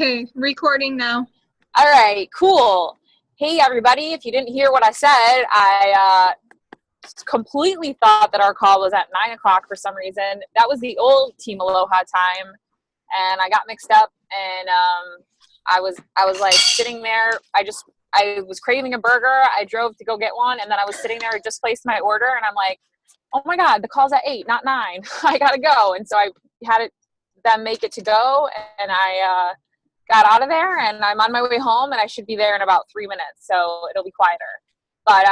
Okay, recording now. All right, cool. Hey, everybody. If you didn't hear what I said, I completely thought that our call was at 9 o'clock for some reason. That was the old Team Aloha time, and I got mixed up, and I was like sitting there. I was craving a burger. I drove to go get one, and then I was sitting there, just placed my order, and I'm like, oh my God, the call's at 8, not 9. I gotta go. And so I had them make it to go, and I got out of there, and I'm on my way home, and I should be there in about 3 minutes, so it'll be quieter. But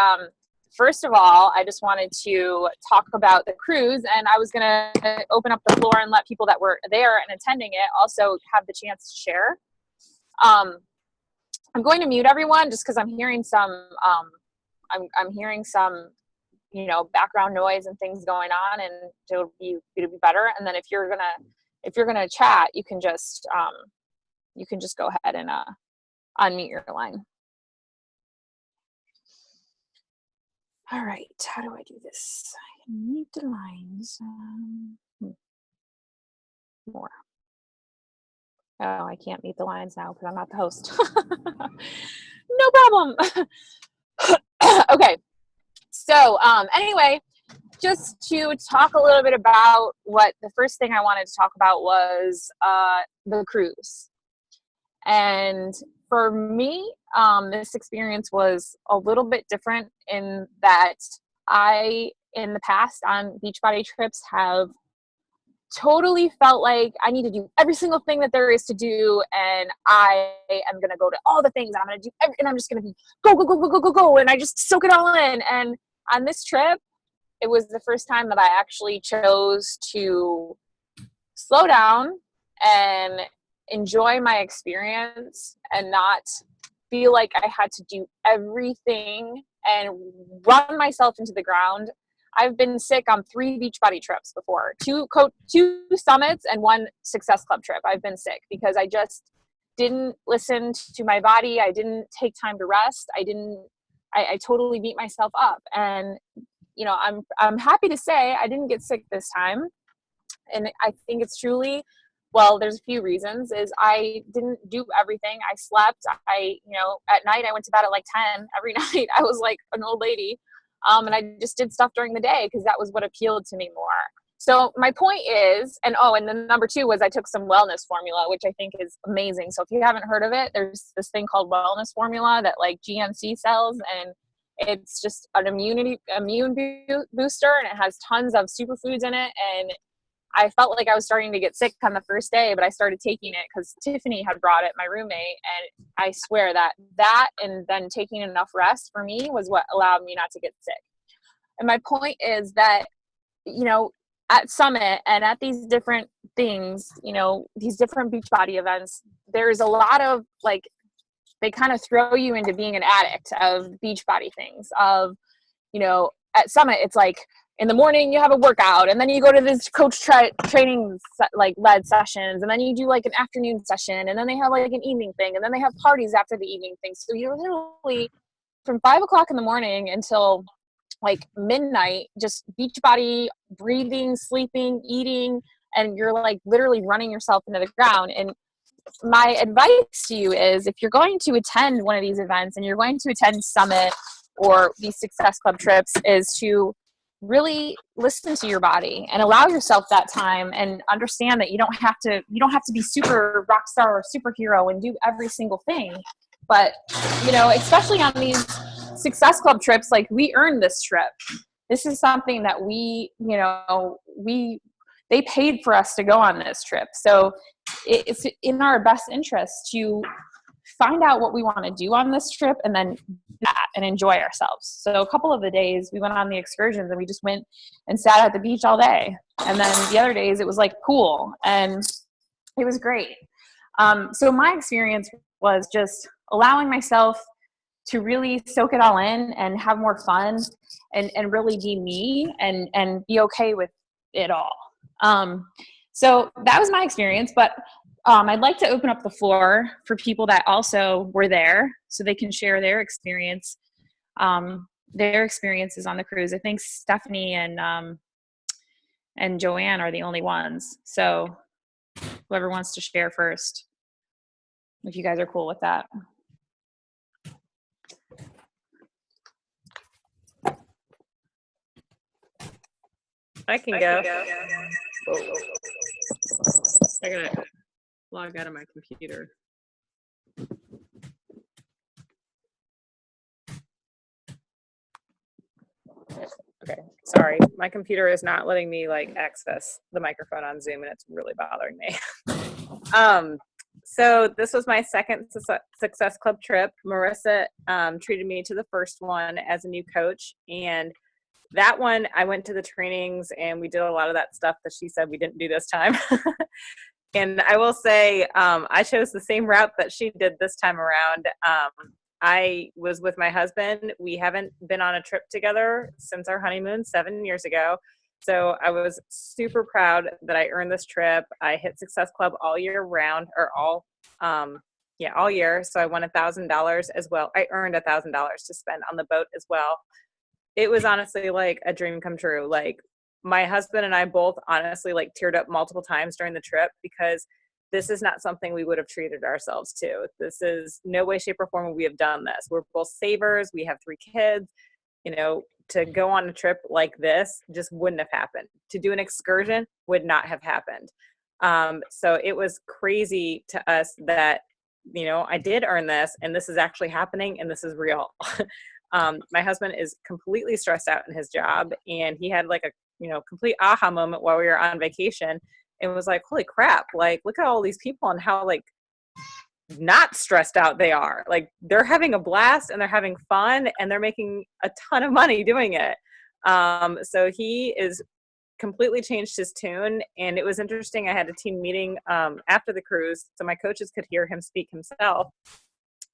first of all, I just wanted to talk about the cruise, and I was going to open up the floor and let people that were there and attending it also have the chance to share. I'm going to mute everyone just because I'm hearing some I'm hearing some background noise and things going on, and it'll be better. And then if you're gonna chat, you can just go ahead and unmute your line. All right, how do I do this? I can mute the lines. More. Oh, I can't mute the lines now because I'm not the host. No problem. Okay. So anyway, just to talk a little bit about what the first thing I wanted to talk about was the cruise. And for me, this experience was a little bit different in that I, in the past on Beachbody trips, have totally felt like I need to do every single thing that there is to do, and I am going to go to all the things, and I'm going to do and I'm just going to be go, and I just soak it all in. And on this trip, it was the first time that I actually chose to slow down and enjoy my experience and not feel like I had to do everything and run myself into the ground. I've been sick on 3 Beachbody trips before, 2 summits and 1 Success Club trip. I've been sick because I just didn't listen to my body. I didn't take time to rest. I totally beat myself up. And, I'm happy to say I didn't get sick this time. And I think it's truly, well, there's a few reasons. Is I didn't do everything. I slept. At night I went to bed at like 10 every night. I was like an old lady. And I just did stuff during the day because that was what appealed to me more. So my point is, and then number 2 was I took some wellness formula, which I think is amazing. So if you haven't heard of it, there's this thing called wellness formula that like GNC sells, and it's just an immune booster, and it has tons of superfoods in it. And I felt like I was starting to get sick on the first day, but I started taking it because Tiffany had brought it, my roommate, and I swear that and then taking enough rest for me was what allowed me not to get sick. And my point is that, at Summit and at these different things, these different Beachbody events, there's a lot of they kind of throw you into being an addict of Beachbody things at Summit, it's like, in the morning you have a workout, and then you go to this coach training led sessions, and then you do like an afternoon session, and then they have like an evening thing, and then they have parties after the evening thing. So you're literally from 5 o'clock in the morning until like midnight, just Beachbody, breathing, sleeping, eating, and you're like literally running yourself into the ground. And my advice to you is, if you're going to attend one of these events and you're going to attend Summit or these Success Club trips, is to really listen to your body and allow yourself that time, and understand that you don't have to be super rock star or superhero and do every single thing. But especially on these Success Club trips, like, we earned this trip. This is something that they paid for us to go on this trip. So it's in our best interest to find out what we want to do on this trip and then that and enjoy ourselves. So a couple of the days we went on the excursions and we just went and sat at the beach all day. And then the other days it was like pool, and it was great. So my experience was just allowing myself to really soak it all in and have more fun and really be me and be okay with it all. So that was my experience, but I'd like to open up the floor for people that also were there so they can share their experiences on the cruise. I think Stephanie and Joanne are the only ones. So whoever wants to share first. if you guys are cool with that. I can go. I'm going to log out of my computer. Okay, sorry. My computer is not letting me like access the microphone on Zoom, and it's really bothering me. So this was my second Success Club trip. Marissa treated me to the first one as a new coach, and that one I went to the trainings and we did a lot of that stuff that she said we didn't do this time. And I will say I chose the same route that she did this time around. I was with my husband. We haven't been on a trip together since our honeymoon 7 years ago. So I was super proud that I earned this trip. I hit Success Club all year round, or all year. So I won $1,000 as well. I earned $1,000 to spend on the boat as well. It was honestly like a dream come true. Like my husband and I both honestly like teared up multiple times during the trip, because this is not something we would have treated ourselves to. This is no way, shape, or form we have done this. We're both savers. We have 3 kids. You know, to go on a trip like this just wouldn't have happened. To do an excursion would not have happened. So it was crazy to us that, you know, I did earn this, and this is actually happening, and this is real. My husband is completely stressed out in his job, and he had like a, you know, complete aha moment while we were on vacation. And was like, holy crap, like, look at all these people and how, like, not stressed out they are. Like, they're having a blast and they're having fun and they're making a ton of money doing it. So he is completely changed his tune. And it was interesting. I had a team meeting after the cruise, so my coaches could hear him speak himself.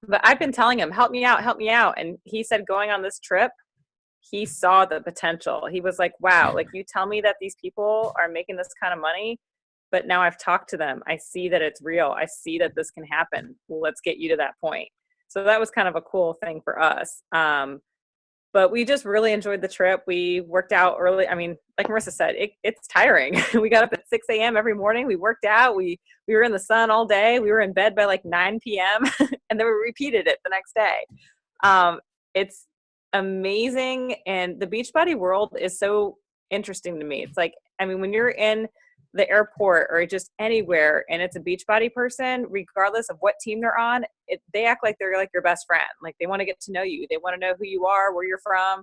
But I've been telling him, help me out, help me out. And he said going on this trip, he saw the potential. He was like, wow, like, you tell me that these people are making this kind of money, but now I've talked to them. I see that it's real. I see that this can happen. Well, let's get you to that point. So that was kind of a cool thing for us. But we just really enjoyed the trip. We worked out early. I mean, like Marissa said, it's tiring. We got up at 6 a.m. every morning. We worked out. We were in the sun all day. We were in bed by like 9 p.m. and then we repeated it the next day. It's amazing. And the Beachbody world is so interesting to me. It's like, I mean, when you're in the airport or just anywhere and it's a Beachbody person, regardless of what team they're on, they act like they're like your best friend. Like, they want to get to know you. They want to know who you are, where you're from.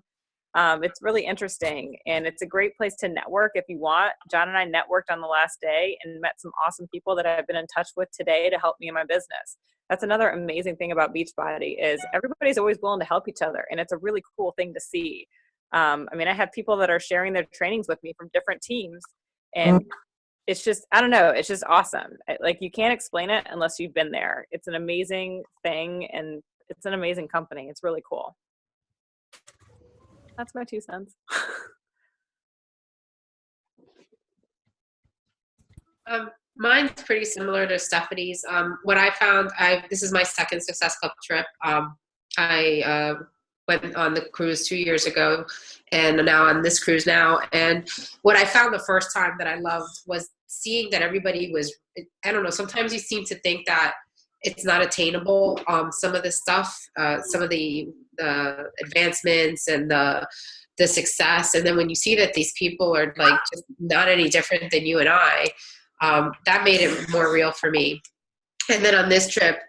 It's really interesting, and it's a great place to network if you want. John and I networked on the last day and met some awesome people that I've been in touch with today to help me in my business. That's another amazing thing about Beachbody is everybody's always willing to help each other, and it's a really cool thing to see. I mean, I have people that are sharing their trainings with me from different teams, and it's just, I don't know, it's just awesome. Like, you can't explain it unless you've been there. It's an amazing thing, and it's an amazing company. It's really cool. That's my 2 cents. Mine's pretty similar to Stephanie's. What I found, this is my second Success Club trip. I went on the cruise 2 years ago, and now on this cruise now. And what I found the first time that I loved was seeing that everybody was, I don't know, sometimes you seem to think that it's not attainable. Some of the stuff, some of the advancements and the success. And then when you see that these people are like just not any different than you and I, that made it more real for me. And then on this trip,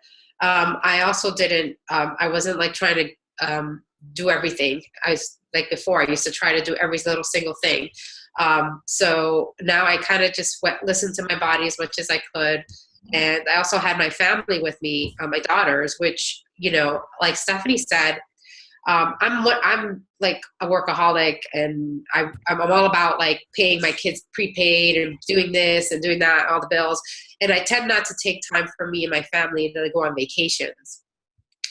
I also didn't, I wasn't like trying to do everything. Like before, I used to try to do every little single thing. So now I kind of just listened to my body as much as I could. And I also had my family with me, my daughters, which, you know, like Stephanie said, I'm like a workaholic, and I'm all about like paying my kids prepaid and doing this and doing that, all the bills. And I tend not to take time for me and my family to go on vacations.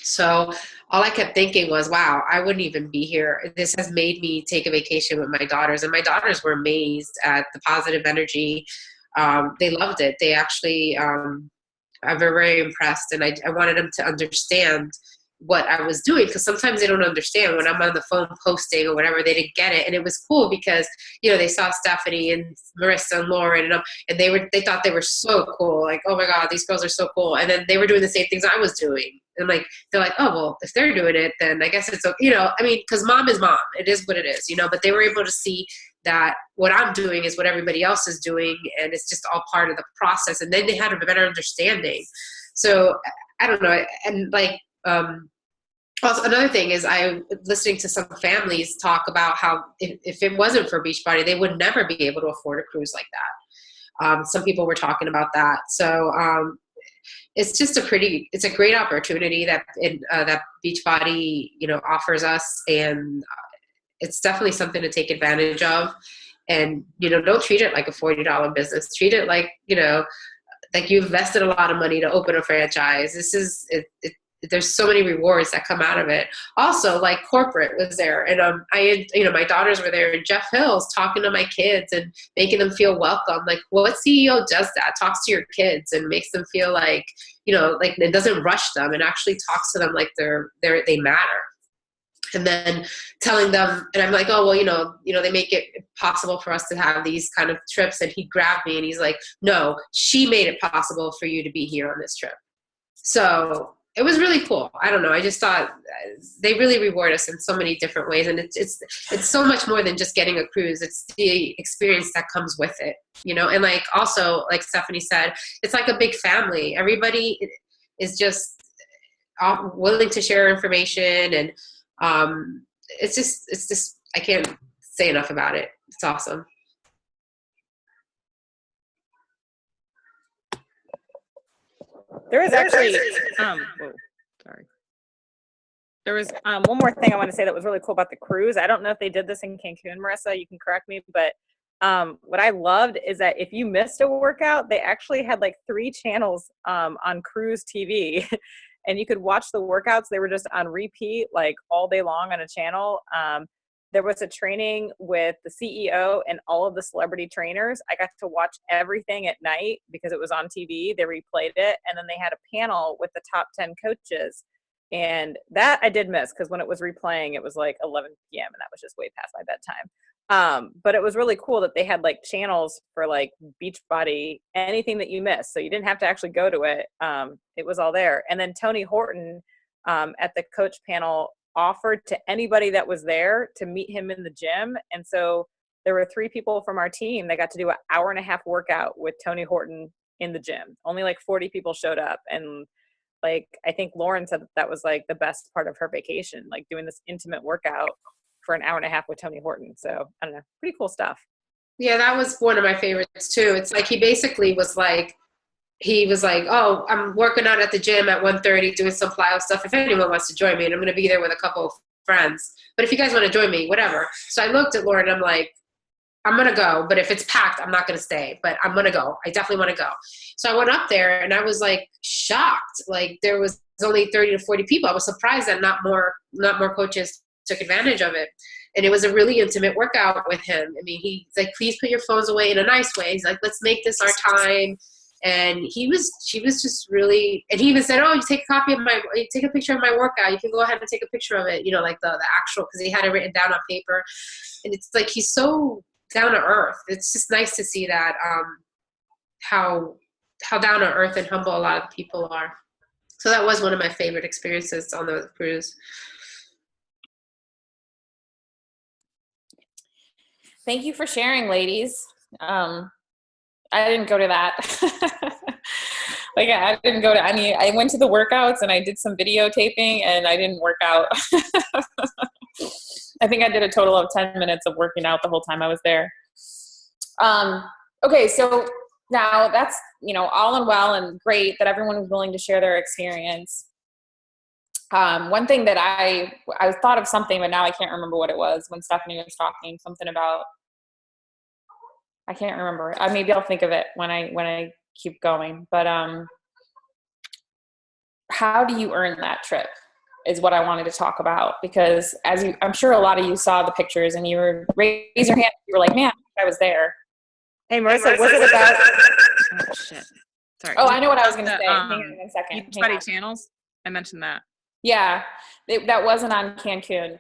So all I kept thinking was, wow, I wouldn't even be here. This has made me take a vacation with my daughters, and my daughters were amazed at the positive energy. They loved it. They actually, I'm very impressed, and I wanted them to understand what I was doing, because sometimes they don't understand when I'm on the phone posting or whatever, they didn't get it. And it was cool because, you know, they saw Stephanie and Marissa and Lauren and they thought they were so cool. Like, oh my God, these girls are so cool. And then they were doing the same things I was doing. And like, they're like, oh, well, if they're doing it, then I guess it's, you know, I mean, because mom is mom. It is what it is, you know, but they were able to see that what I'm doing is what everybody else is doing. And it's just all part of the process. And then they had a better understanding. So I don't know. And like, also another thing is I listening to some families talk about how if it wasn't for Beachbody, they would never be able to afford a cruise like that. Some people were talking about that. So it's just it's a great opportunity that that Beachbody, you know, offers us, and it's definitely something to take advantage of. And, you know, don't treat it like a $40 business. Treat it like, you know, like you invested a lot of money to open a franchise. This is there's so many rewards that come out of it. Also, like corporate was there, and you know, my daughters were there, and Jeff Hill's talking to my kids and making them feel welcome. Like, what CEO does that? Talks to your kids and makes them feel like, you know, like it doesn't rush them and actually talks to them like they matter. And then telling them, and I'm like, oh, well, you know, they make it possible for us to have these kind of trips. And he grabbed me and he's like, no, she made it possible for you to be here on this trip. So it was really cool. I don't know. I just thought they really reward us in so many different ways. And it's so much more than just getting a cruise. It's the experience that comes with it, you know? And like, also, like Stephanie said, it's like a big family. Everybody is just willing to share information, and it's just I can't say enough about it. It's awesome. There was actually sorry. There was one more thing I want to say that was really cool about the cruise. I don't know if they did this in Cancun, Marissa, you can correct me, but what I loved is that if you missed a workout, they actually had like 3 channels on cruise TV. And you could watch the workouts. They were just on repeat, like all day long on a channel. There was a training with the CEO and all of the celebrity trainers. I got to watch everything at night because it was on TV. They replayed it. And then they had a panel with the top 10 coaches. And that I did miss because when it was replaying, it was like 11 p.m. and that was just way past my bedtime. But it was really cool that they had like channels for like Beachbody, anything that you missed. So you didn't have to actually go to it. It was all there. And then Tony Horton at the coach panel offered to anybody that was there to meet him in the gym. And so there were 3 people from our team that got to do an 1.5-hour workout with Tony Horton in the gym. Only like 40 people showed up. And like, I think Lauren said that was like the best part of her vacation, like doing this intimate workout for an 1.5 hours with Tony Horton. So I don't know, pretty cool stuff. Yeah, that was one of my favorites too. It's like he basically was like, oh, I'm working out at the gym at 1:30 doing some plyo stuff. If anyone wants to join me, and I'm going to be there with a couple of friends. But if you guys want to join me, whatever. So I looked at Lauren and I'm like, I'm going to go. But if it's packed, I'm not going to stay. But I'm going to go. I definitely want to go. So I went up there and I was like shocked. Like there was only 30 to 40 people. I was surprised that not more coaches took advantage of it. And it was a really intimate workout with him. I mean, he's like, please put your phones away in a nice way. He's like, let's make this our time. And she was just really, and he even said, oh, you take a picture of my workout. You can go ahead and take a picture of it, you know, like the actual, because he had it written down on paper. And it's like, he's so down to earth. It's just nice to see that, how down to earth and humble a lot of people are. So that was one of my favorite experiences on the cruise. Thank you for sharing, ladies. I didn't go to that. Like I didn't go to any, I went to the workouts and I did some videotaping and I didn't work out. I think I did a total of 10 minutes of working out the whole time I was there. Okay. So now that's, you know, all and well and great that everyone was willing to share their experience. One thing that I thought of something, but now I can't remember what it was when Stephanie was talking, something about, I can't remember. Maybe I'll think of it when I keep going. But how do you earn that trip is what I wanted to talk about, because I'm sure a lot of you saw the pictures and you were raise your hand. You were like, man, I was there. Hey, Marissa, was it about? Oh shit! Sorry. Oh, I know what I was going to say. Hang on 1 second. Beachbody channels. I mentioned that. Yeah, that wasn't on Cancun.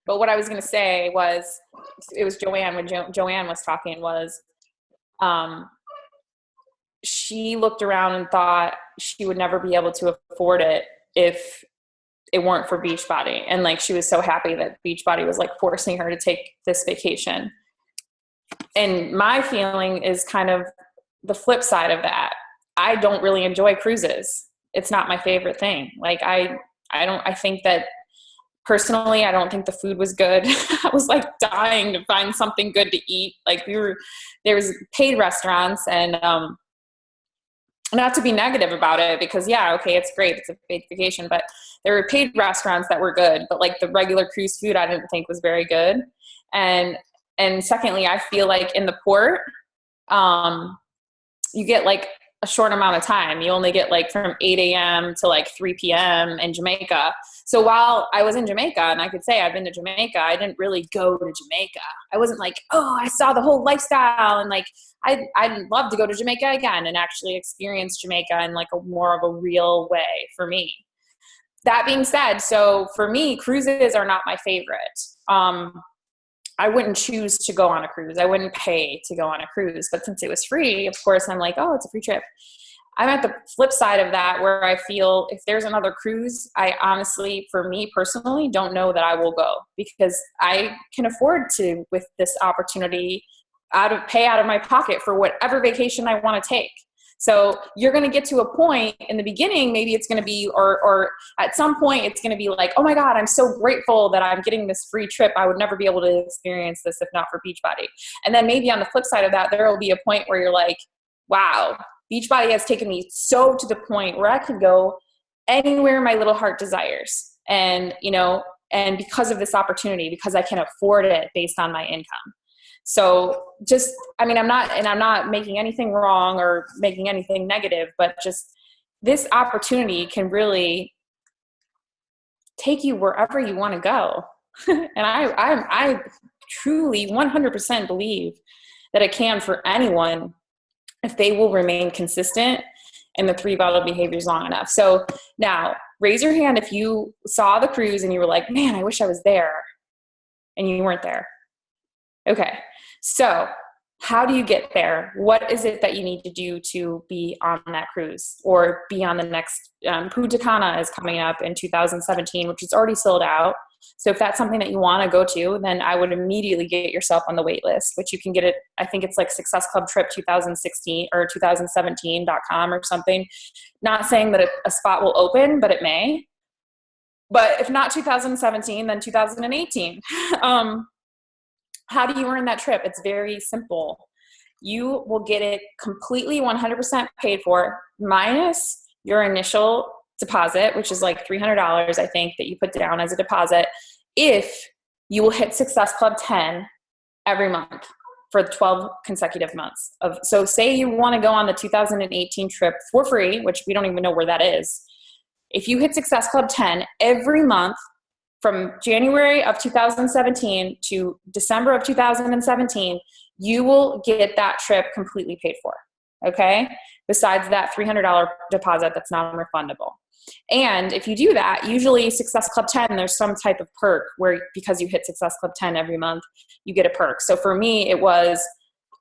But what I was going to say was, it was Joanne, when Joanne was talking, was she looked around and thought she would never be able to afford it if it weren't for Beachbody. And like, she was so happy that Beachbody was like forcing her to take this vacation. And my feeling is kind of the flip side of that. I don't really enjoy cruises. It's not my favorite thing. Like I think that personally, I don't think the food was good. I was like dying to find something good to eat. Like there was paid restaurants, and not to be negative about it, because yeah, okay, it's great, it's a paid vacation, but there were paid restaurants that were good, but like the regular cruise food I didn't think was very good. And secondly, I feel like in the port, you get like a short amount of time. You only get like from 8 a.m. to like 3 p.m. in Jamaica. So while I was in Jamaica, and I could say I've been to Jamaica, I didn't really go to Jamaica. I wasn't like, oh, I saw the whole lifestyle, and like I'd love to go to Jamaica again and actually experience Jamaica in like a more of a real way for me. That being said, so for me, cruises are not my favorite. I wouldn't choose to go on a cruise. I wouldn't pay to go on a cruise. But since it was free, of course, I'm like, oh, it's a free trip. I'm at the flip side of that, where I feel if there's another cruise, I honestly, for me personally, don't know that I will go, because I can afford to, with this opportunity, pay out of my pocket for whatever vacation I want to take. So you're going to get to a point in the beginning, maybe it's going to be, or at some point it's going to be like, oh my God, I'm so grateful that I'm getting this free trip. I would never be able to experience this if not for Beachbody. And then maybe on the flip side of that, there will be a point where you're like, wow, Beachbody has taken me so to the point where I could go anywhere my little heart desires. And, and because of this opportunity, because I can afford it based on my income. So I'm not making anything wrong or making anything negative, but just this opportunity can really take you wherever you want to go. And I truly 100% believe that it can for anyone if they will remain consistent in the 3 vital behaviors long enough. So now raise your hand if you saw the cruise and you were like, man, I wish I was there, and you weren't there. Okay. So how do you get there? What is it that you need to do to be on that cruise or be on the next? Punta Cana is coming up in 2017, which is already sold out. So if that's something that you want to go to, then I would immediately get yourself on the wait list, which you can get it. I think it's like Success Club Trip 2016 or 2017.com or something. Not saying that a spot will open, but it may. But if not 2017, then 2018. How do you earn that trip? It's very simple. You will get it completely 100% paid for, minus your initial deposit, which is like $300, I think, that you put down as a deposit, if you will hit Success Club 10 every month for 12 consecutive months. So say you want to go on the 2018 trip for free, which we don't even know where that is. If you hit Success Club 10 every month, from January of 2017 to December of 2017, you will get that trip completely paid for, okay? Besides that $300 deposit that's non-refundable. And if you do that, usually Success Club 10, there's some type of perk where because you hit Success Club 10 every month, you get a perk. So for me, it was,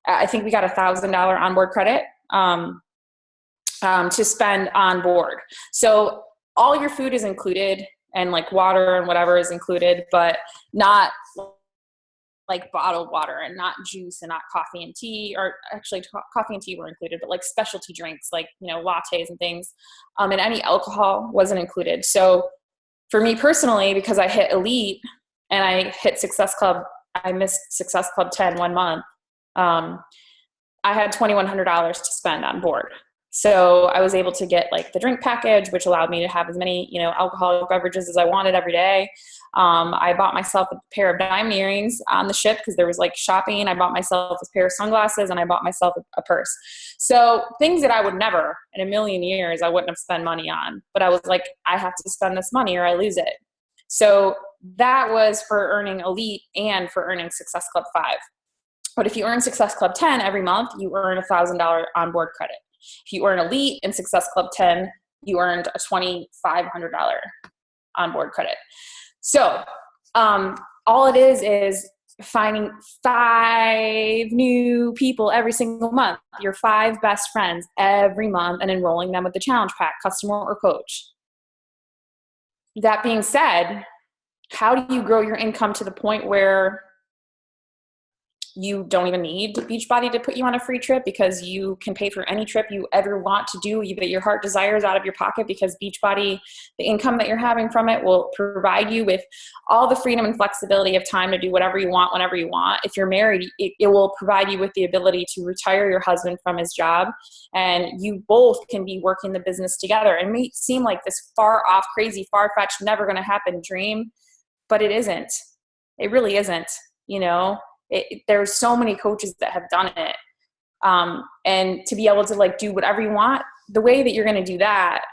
I think we got $1,000 onboard credit to spend on board. So all your food is included, and like water and whatever is included, but not like bottled water and not juice and not coffee and tea, or actually coffee and tea were included, but like specialty drinks, like, lattes and things. And any alcohol wasn't included. So for me personally, because I hit Elite and I hit Success Club, I missed Success Club 10 one month. I had $2,100 to spend on board. So I was able to get like the drink package, which allowed me to have as many, alcoholic beverages as I wanted every day. I bought myself a pair of diamond earrings on the ship because there was like shopping. I bought myself a pair of sunglasses, and I bought myself a purse. So things that I would never in a million years, I wouldn't have spent money on, but I was like, I have to spend this money or I lose it. So that was for earning Elite and for earning Success Club 5. But if you earn Success Club 10 every month, you earn $1,000 onboard credit. If you earn Elite in Success Club 10, you earned a $2,500 onboard credit. So all it is finding 5 new people every single month, your 5 best friends every month, and enrolling them with the challenge pack, customer or coach. That being said, how do you grow your income to the point where you don't even need Beachbody to put you on a free trip, because you can pay for any trip you ever want to do that your heart desires out of your pocket, because Beachbody, the income that you're having from it, will provide you with all the freedom and flexibility of time to do whatever you want whenever you want. If you're married, it will provide you with the ability to retire your husband from his job, and you both can be working the business together. It may seem like this far off, crazy, far-fetched, never going to happen dream, but it isn't. It really isn't, you know. There's so many coaches that have done it. And to be able to like do whatever you want, the way that you're going to do that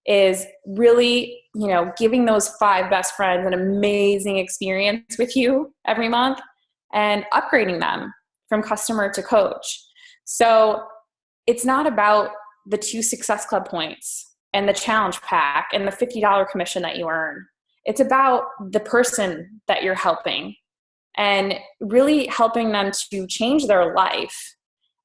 is really, you know, giving those 5 best friends an amazing experience with you every month and upgrading them from customer to coach. So it's not about the 2 Success Club points and the challenge pack and the $50 commission that you earn. It's about the person that you're helping, and really helping them to change their life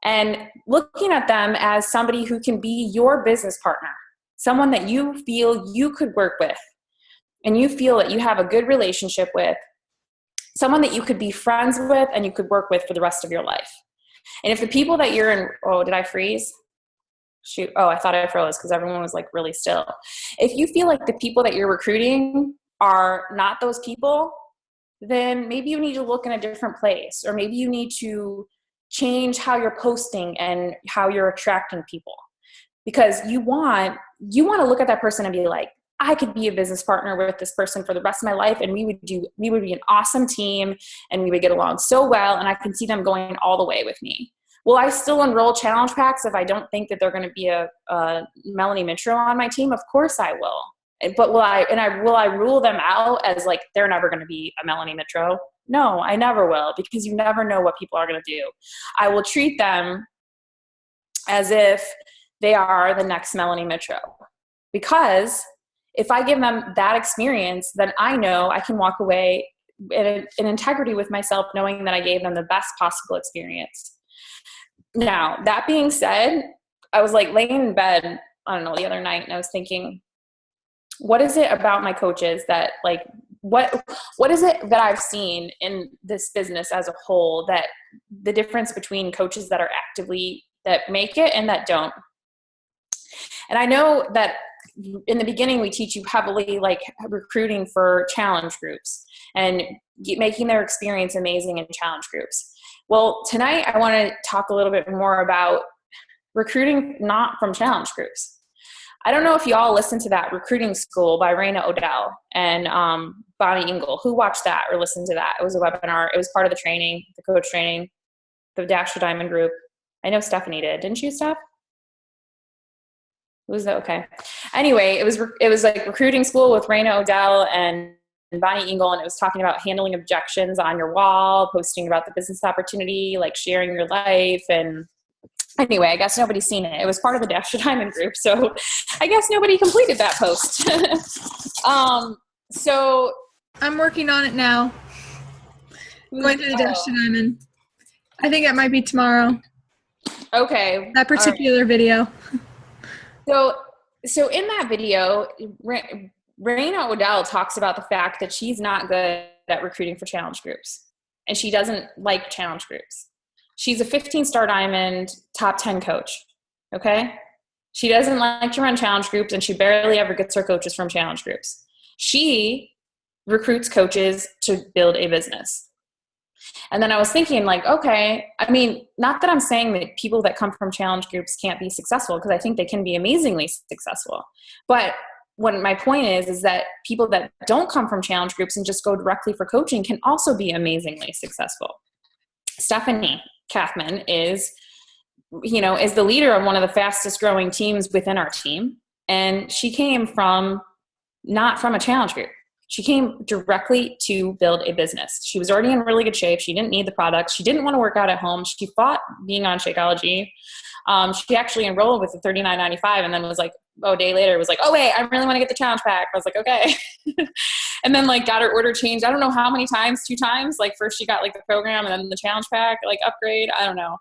and looking at them as somebody who can be your business partner, someone that you feel you could work with and you feel that you have a good relationship with, someone that you could be friends with and you could work with for the rest of your life. And if the people that you're in, oh, did I freeze? Shoot. Oh, I thought I froze because everyone was like really still. If you feel like the people that you're recruiting are not those people, then maybe you need to look in a different place, or maybe you need to change how you're posting and how you're attracting people, because you want to look at that person and be like, I could be a business partner with this person for the rest of my life, and we would be an awesome team, and we would get along so well, and I can see them going all the way with me. Will I still enroll challenge packs if I don't think that they're going to be a Melanie Mitro on my team? Of course I will. But will I rule them out as like they're never going to be a Melanie Mitro? No, I never will, because you never know what people are going to do. I will treat them as if they are the next Melanie Mitro, because if I give them that experience, then I know I can walk away in integrity with myself, knowing that I gave them the best possible experience. Now, that being said, I was like laying in bed, I don't know, the other night, and I was thinking, what is it about my coaches that like, what is it that I've seen in this business as a whole, that the difference between coaches that are actively, that make it and that don't? And I know that in the beginning, we teach you heavily like recruiting for challenge groups and making their experience amazing in challenge groups. Well, tonight I want to talk a little bit more about recruiting not from challenge groups. I don't know if you all listened to that Recruiting School by Raina Odell and Bonnie Engel. Who watched that or listened to that? It was a webinar. It was part of the training, the coach training, the Dash to Diamond group. I know Stephanie did. Didn't you, Steph? Was that okay? Anyway, it was like Recruiting School with Raina Odell and Bonnie Engel, and it was talking about handling objections on your wall, posting about the business opportunity, like sharing your life. And anyway, I guess nobody's seen it. It was part of the Dash to Diamond group, so I guess nobody completed that post. So I'm working on it now. Going through the Dash to Diamond. I think it might be tomorrow. Okay. That particular video. So in that video, Raina Odell talks about the fact that she's not good at recruiting for challenge groups, and she doesn't like challenge groups. She's a 15-star diamond, top 10 coach, okay? She doesn't like to run challenge groups, and she barely ever gets her coaches from challenge groups. She recruits coaches to build a business. And then I was thinking like, okay, I mean, not that I'm saying that people that come from challenge groups can't be successful, because I think they can be amazingly successful. But what my point is that people that don't come from challenge groups and just go directly for coaching can also be amazingly successful. Stephanie Kathman is the leader of one of the fastest growing teams within our team. And she came not from a challenge group. She came directly to build a business. She was already in really good shape. She didn't need the products. She didn't want to work out at home. She fought being on Shakeology. She actually enrolled with the $39.95 and then was like, a day later was like, oh wait, I really want to get the challenge pack. I was like, okay. And then like got her order changed. I don't know how many times, 2 times. Like first she got like the program and then the challenge pack, like upgrade. I don't know.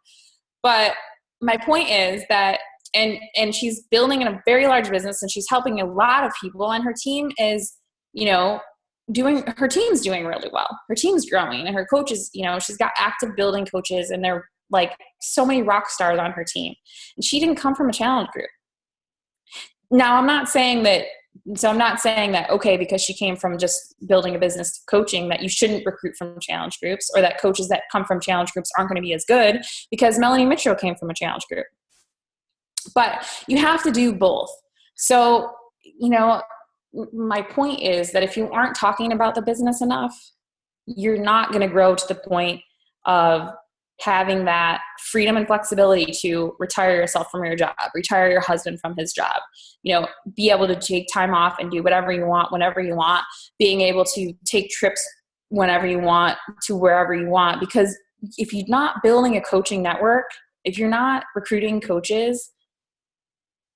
But my point is that, and she's building in a very large business and she's helping a lot of people, and her team is, her team's doing really well. Her team's growing, and her coaches, she's got active building coaches, and they're like so many rock stars on her team. And she didn't come from a challenge group. Now, I'm not saying that, okay, because she came from just building a business coaching, that you shouldn't recruit from challenge groups, or that coaches that come from challenge groups aren't going to be as good, because Melanie Mitchell came from a challenge group. But you have to do both. So, my point is that if you aren't talking about the business enough, you're not going to grow to the point of having that freedom and flexibility to retire yourself from your job, retire your husband from his job, be able to take time off and do whatever you want, whenever you want, being able to take trips whenever you want to wherever you want. Because if you're not building a coaching network, if you're not recruiting coaches,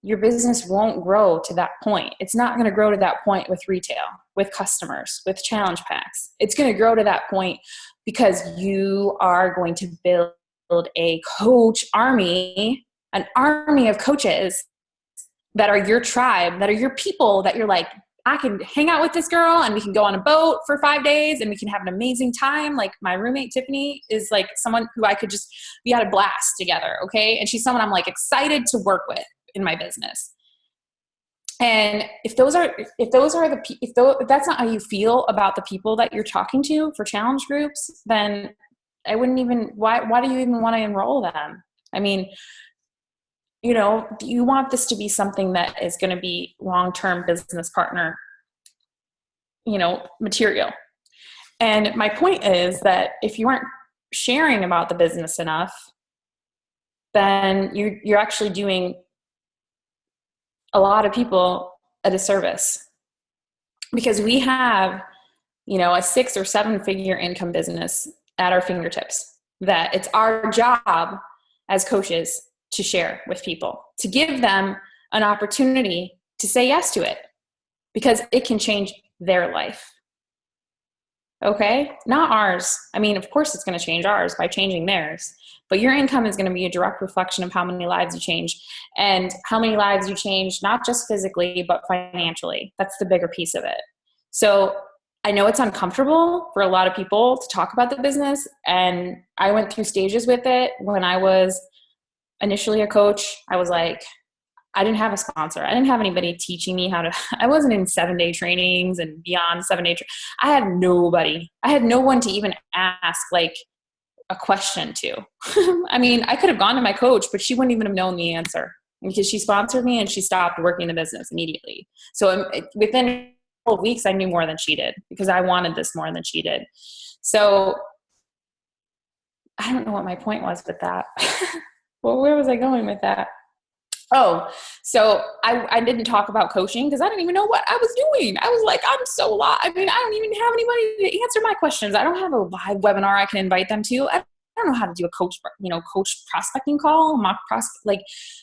your business won't grow to that point. It's not going to grow to that point with retail, with customers, with challenge packs. It's going to grow to that point because you are going to build a coach army, an army of coaches that are your tribe, that are your people, that you're like, I can hang out with this girl and we can go on a boat for 5 days and we can have an amazing time. Like my roommate, Tiffany, is like someone who we had a blast together. Okay. And she's someone I'm like excited to work with in my business. And if that's not how you feel about the people that you're talking to for challenge groups, then I wouldn't even, why do you even want to enroll them? I mean, you want this to be something that is going to be long-term business partner, material. And my point is that if you aren't sharing about the business enough, then you're actually doing a lot of people a disservice, because we have, a 6 or 7 figure income business at our fingertips, that it's our job as coaches to share with people, to give them an opportunity to say yes to it, because it can change their life. Okay? Not ours. I mean, of course it's going to change ours by changing theirs, but your income is going to be a direct reflection of how many lives you change, and how many lives you change, not just physically, but financially. That's the bigger piece of it. So I know it's uncomfortable for a lot of people to talk about the business, and I went through stages with it. When I was initially a coach, I was like, I didn't have a sponsor. I didn't have anybody teaching me I wasn't in 7-day trainings and beyond 7-day. I had nobody. I had no one to even ask like a question to. I mean, I could have gone to my coach, but she wouldn't even have known the answer, because she sponsored me and she stopped working the business immediately. So within a couple of weeks, I knew more than she did, because I wanted this more than she did. So I don't know what my point was with that. Well, where was I going with that? Oh, so I didn't talk about coaching because I didn't even know what I was doing. I was like, I'm so lost. I mean, I don't even have anybody to answer my questions. I don't have a live webinar I can invite them to. I don't know how to do a coach prospecting call, mock prospect. Like,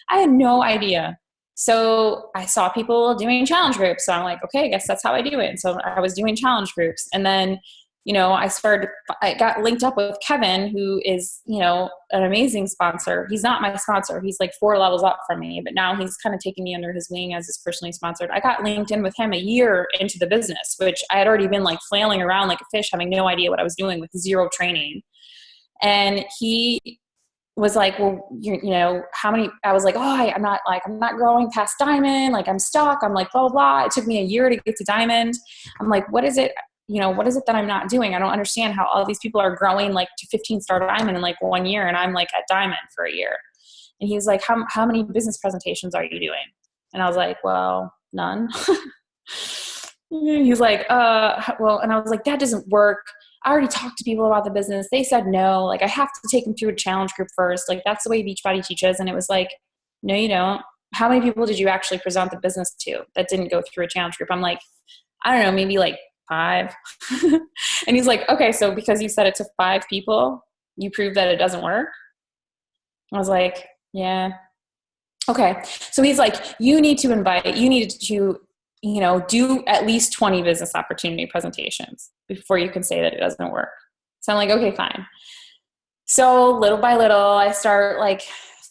I had no idea. So I saw people doing challenge groups. So I'm like, okay, I guess that's how I do it. And so I was doing challenge groups. And then, I got linked up with Kevin, who is, an amazing sponsor. He's not my sponsor. He's like 4 levels up from me, but now he's kind of taking me under his wing as his personally sponsored. I got linked in with him a year into the business, which I had already been like flailing around like a fish, having no idea what I was doing with 0 training. And he was like, well, how many, I was like, I'm not growing past diamond. Like I'm stuck. I'm like, blah, blah, blah. It took me a year to get to diamond. I'm like, what is it? What is it that I'm not doing? I don't understand how all these people are growing like to 15-star diamond in like 1 year, and I'm like at diamond for a year. And he's like, how many business presentations are you doing? And I was like, well, none. He's like, well, and I was like, that doesn't work. I already talked to people about the business. They said no. Like, I have to take them through a challenge group first. Like, that's the way Beachbody teaches. And it was like, no, you don't. How many people did you actually present the business to that didn't go through a challenge group? I'm like, I don't know, maybe like 5. And he's like, okay, so because you said it to 5 people, you prove that it doesn't work? I was like, yeah. Okay. So he's like, you need to, do at least 20 business opportunity presentations before you can say that it doesn't work. So I'm like, okay, fine. So little by little, I start like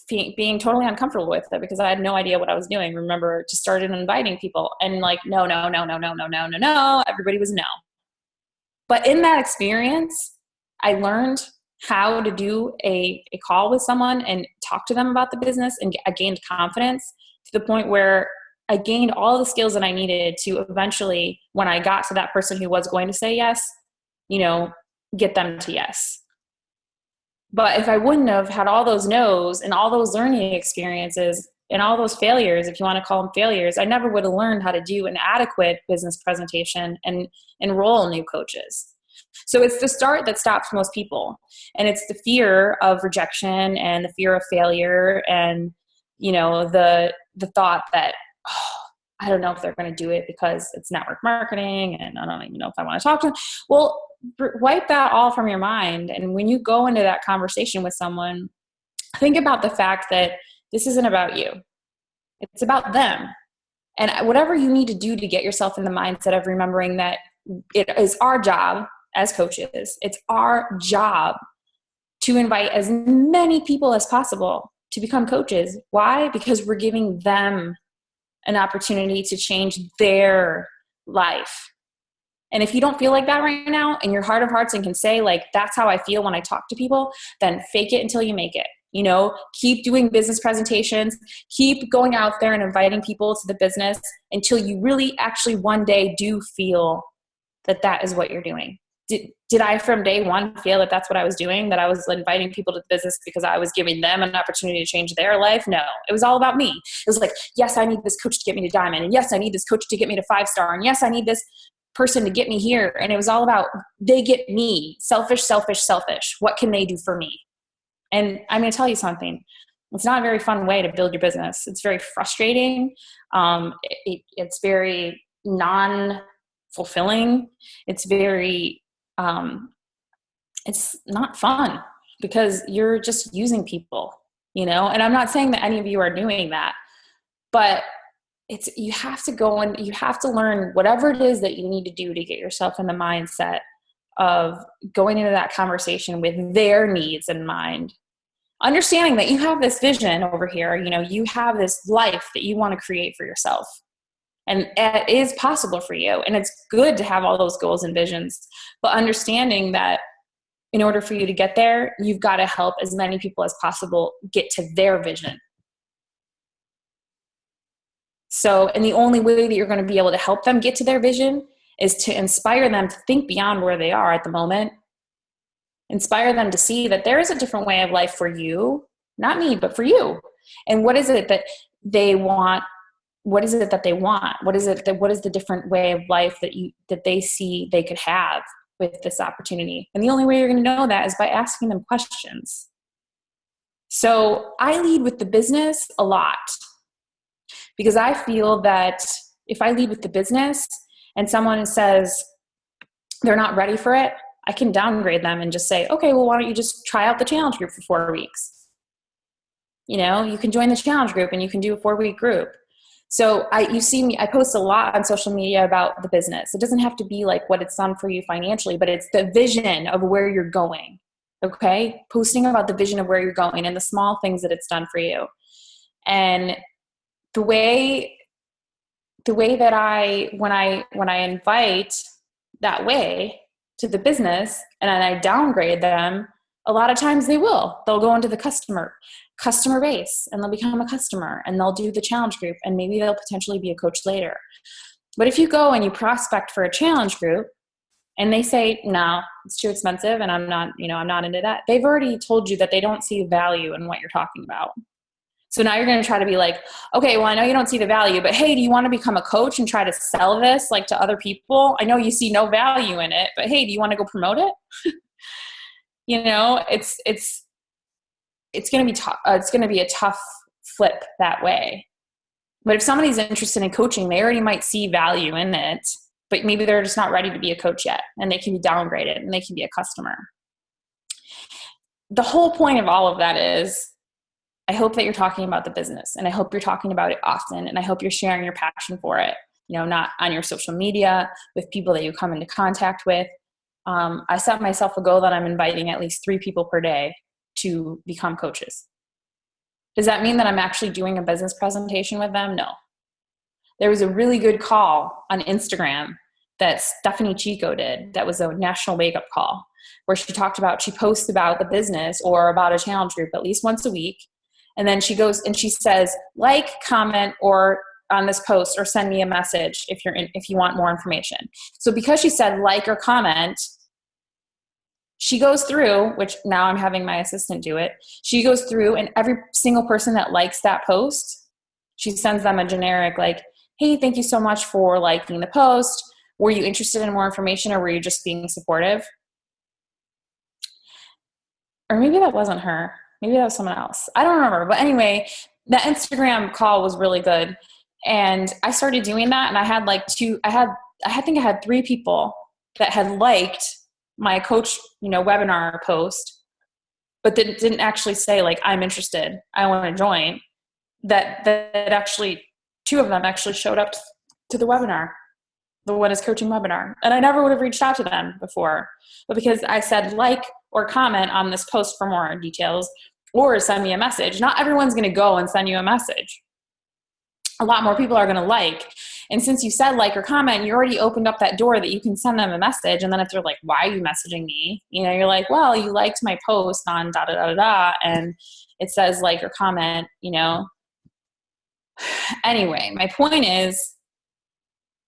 being totally uncomfortable with it because I had no idea what I was doing. Remember, just started inviting people and like, no. Everybody was no. But in that experience, I learned how to do a call with someone and talk to them about the business, and I gained confidence to the point where I gained all the skills that I needed to eventually, when I got to that person who was going to say yes, get them to yes. But if I wouldn't have had all those no's and all those learning experiences and all those failures, if you want to call them failures, I never would have learned how to do an adequate business presentation and enroll new coaches. So it's the start that stops most people. And it's the fear of rejection and the fear of failure and, the thought that, I don't know if they're going to do it because it's network marketing and I don't even know if I want to talk to them. Well, wipe that all from your mind. And when you go into that conversation with someone, think about the fact that this isn't about you. It's about them. And whatever you need to do to get yourself in the mindset of remembering that it is our job as coaches, it's our job to invite as many people as possible to become coaches. Why? Because we're giving them an opportunity to change their life. And if you don't feel like that right now, in your heart of hearts and can say like, that's how I feel when I talk to people, then fake it until you make it. Keep doing business presentations, keep going out there and inviting people to the business until you really actually one day do feel that that is what you're doing. Did I from day one feel that that's what I was doing, that I was inviting people to the business because I was giving them an opportunity to change their life? No, it was all about me. It was like, yes, I need this coach to get me to diamond. And yes, I need this coach to get me to 5-star. And yes, I need this person to get me here. And it was all about, they get me. Selfish. What can they do for me? And I'm going to tell you something. It's not a very fun way to build your business. It's very frustrating. It's very non-fulfilling. It's very, it's not fun because you're just using people, and I'm not saying that any of you are doing that, but you have to go and you have to learn whatever it is that you need to do to get yourself in the mindset of going into that conversation with their needs in mind. Understanding that you have this vision over here, you have this life that you want to create for yourself. And it is possible for you. And it's good to have all those goals and visions. But understanding that in order for you to get there, you've got to help as many people as possible get to their vision. So, and the only way that you're going to be able to help them get to their vision is to inspire them to think beyond where they are at the moment. Inspire them to see that there is a different way of life for you, not me, but for you. And what is it that they want? What is it that they want? What is the different way of life that they see they could have with this opportunity? And the only way you're going to know that is by asking them questions. So I lead with the business a lot because I feel that if I lead with the business and someone says they're not ready for it, I can downgrade them and just say, okay, well, why don't you just try out the challenge group for 4 weeks? You can join the challenge group and you can do a 4-week group. So you see me, I post a lot on social media about the business. It doesn't have to be like what it's done for you financially, but it's the vision of where you're going. Okay. Posting about the vision of where you're going and the small things that it's done for you. And the way that when I invite that way to the business and I downgrade them, a lot of times they'll go into the customer base and they'll become a customer and they'll do the challenge group and maybe they'll potentially be a coach later. But if you go and you prospect for a challenge group and they say, no, it's too expensive and I'm not into that, they've already told you that they don't see value in what you're talking about. So now you're going to try to be like, okay, well, I know you don't see the value, but hey, do you want to become a coach and try to sell this like to other people? I know you see no value in it, but hey, do you want to go promote it? It's going to be tough. It's going to be a tough flip that way. But if somebody's interested in coaching, they already might see value in it. but maybe they're just not ready to be a coach yet, and they can be downgraded and they can be a customer. The whole point of all of that is, I hope that you're talking about the business, and I hope you're talking about it often, and I hope you're sharing your passion for it, not on your social media with people that you come into contact with. I set myself a goal that I'm inviting at least 3 people per day to become coaches. Does that mean that I'm actually doing a business presentation with them? No. There was a really good call on Instagram that Stephanie Chico did that was a national wake-up call, where she posts about the business or about a challenge group at least once a week. And then she goes and she says, like, comment, or on this post, or send me a message if you want more information. So because she said like or comment, she goes through, which now I'm having my assistant do it. She goes through, and every single person that likes that post, she sends them a generic like, hey, thank you so much for liking the post. Were you interested in more information, or were you just being supportive? Or maybe that wasn't her. Maybe that was someone else. I don't remember. But anyway, that Instagram call was really good. And I started doing that, and I had I think I had 3 people that had liked my coach, webinar post, but that didn't actually say like, I'm interested, I want to join. That actually, 2 of them actually showed up to the webinar, the What is Coaching webinar. And I never would have reached out to them before, but because I said like or comment on this post for more details, or send me a message. Not everyone's going to go and send you a message. A lot more people are going to like. And since you said like or comment, you already opened up that door that you can send them a message. And then if they're like, why are you messaging me? You're like, well, you liked my post on da da da da da, and it says like or comment, Anyway, my point is,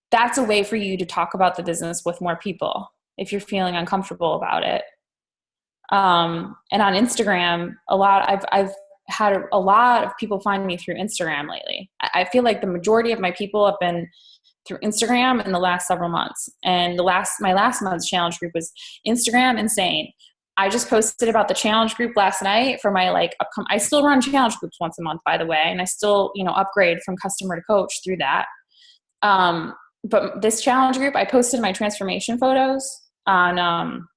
that's a way for you to talk about the business with more people if you're feeling uncomfortable about it. And on Instagram, I've had a lot of people find me through Instagram lately. I feel like the majority of my people have been through Instagram in the last several months. And my last month's challenge group was Instagram insane. I just posted about the challenge group last night for my I still run challenge groups once a month, by the way, and I still, upgrade from customer to coach through that. But this challenge group, I posted my transformation photos on,